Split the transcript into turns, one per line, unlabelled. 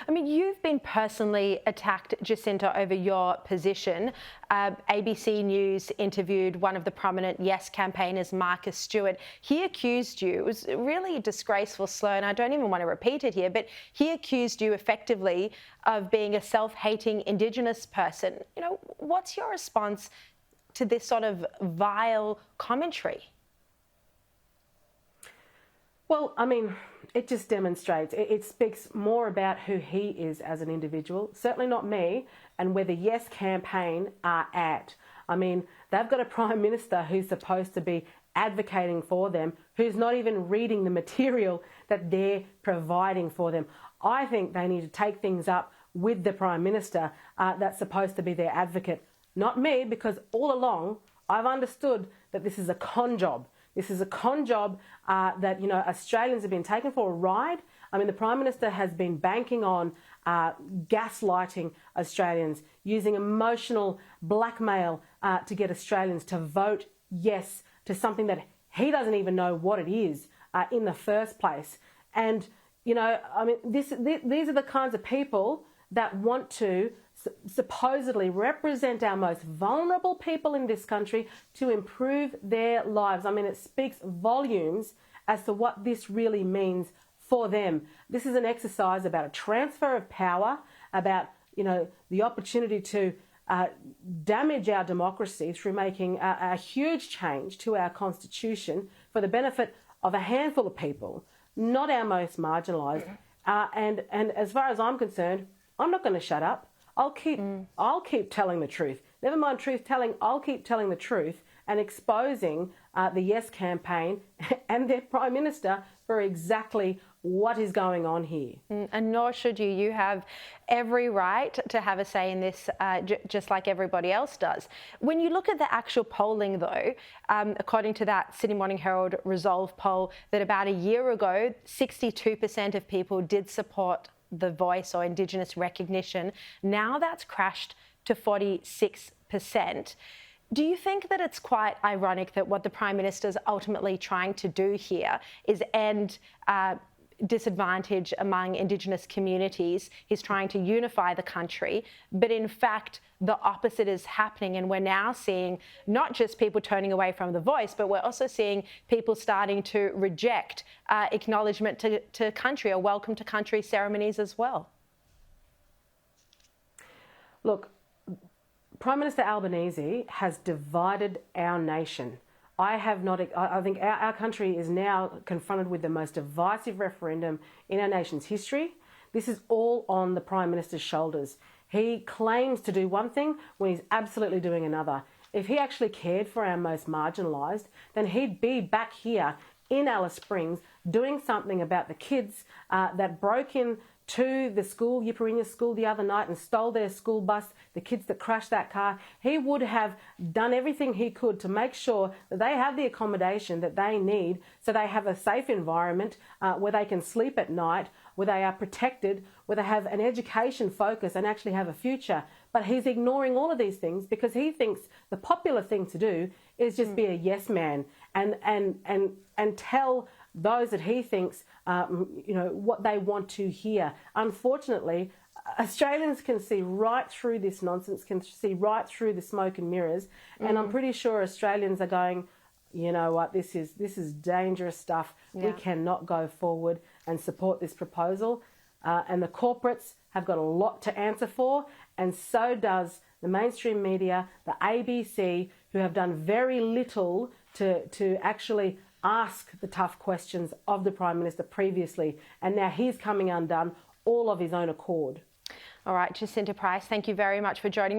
I mean, you've been personally attacked, Jacinta, over your position. ABC News interviewed one of the prominent Yes campaigners, Marcus Stewart. He accused you, it was a really disgraceful slur, and I don't even want to repeat it here, but he accused you effectively of being a self-hating Indigenous person. You know, what's your response to this sort of vile commentary?
Well, I mean, it just demonstrates, it speaks more about who he is as an individual, certainly not me, and where the Yes campaign are at. I mean, they've got a Prime Minister who's supposed to be advocating for them, who's not even reading the material that they're providing for them. I think they need to take things up with the Prime Minister that's supposed to be their advocate, not me, because all along I've understood that this is a con job. This is a con job that, you know, Australians have been taken for a ride. I mean, the Prime Minister has been banking on gaslighting Australians, using emotional blackmail to get Australians to vote yes to something that he doesn't even know what it is in the first place. And, you know, I mean, these are the kinds of people that want to supposedly represent our most vulnerable people in this country to improve their lives. I mean, it speaks volumes as to what this really means for them. This is an exercise about a transfer of power, about, you know, the opportunity to damage our democracy through making a huge change to our constitution for the benefit of a handful of people, not our most marginalised. And as far as I'm concerned, I'm not going to shut up. I'll keep telling the truth. Never mind truth telling, I'll keep telling the truth and exposing the Yes campaign and their Prime Minister for exactly what is going on here.
And nor should you. You have every right to have a say in this, just like everybody else does. When you look at the actual polling, though, according to that Sydney Morning Herald Resolve poll, that about a year ago, 62% of people did support the voice or Indigenous recognition. Now that's crashed to 46%. Do you think that it's quite ironic that what the Prime Minister is ultimately trying to do here is end disadvantage among Indigenous communities? He's trying to unify the country, but in fact the opposite is happening, and we're now seeing not just people turning away from the voice, but we're also seeing people starting to reject acknowledgement to country or welcome to country ceremonies as well.
Look, Prime Minister Albanese has divided our nation. I think our country is now confronted with the most divisive referendum in our nation's history. This is all on the Prime Minister's shoulders. He claims to do one thing when he's absolutely doing another. If he actually cared for our most marginalised, then he'd be back here in Alice Springs doing something about the kids that broke in to the school, Yiparinya School, the other night and stole their school bus, the kids that crashed that car. He would have done everything he could to make sure that they have the accommodation that they need, so they have a safe environment where they can sleep at night, where they are protected, where they have an education focus and actually have a future. But he's ignoring all of these things because he thinks the popular thing to do is just be a yes man and tell those that he thinks, you know, what they want to hear. Unfortunately, Australians can see right through this nonsense, can see right through the smoke and mirrors, and I'm pretty sure Australians are going, you know what, this is dangerous stuff. Yeah. We cannot go forward and support this proposal. And the corporates have got a lot to answer for, and so does the mainstream media, the ABC, who have done very little to actually ask the tough questions of the Prime Minister previously, and now he's coming undone all of his own accord.
All right, Jacinta Price, thank you very much for joining me.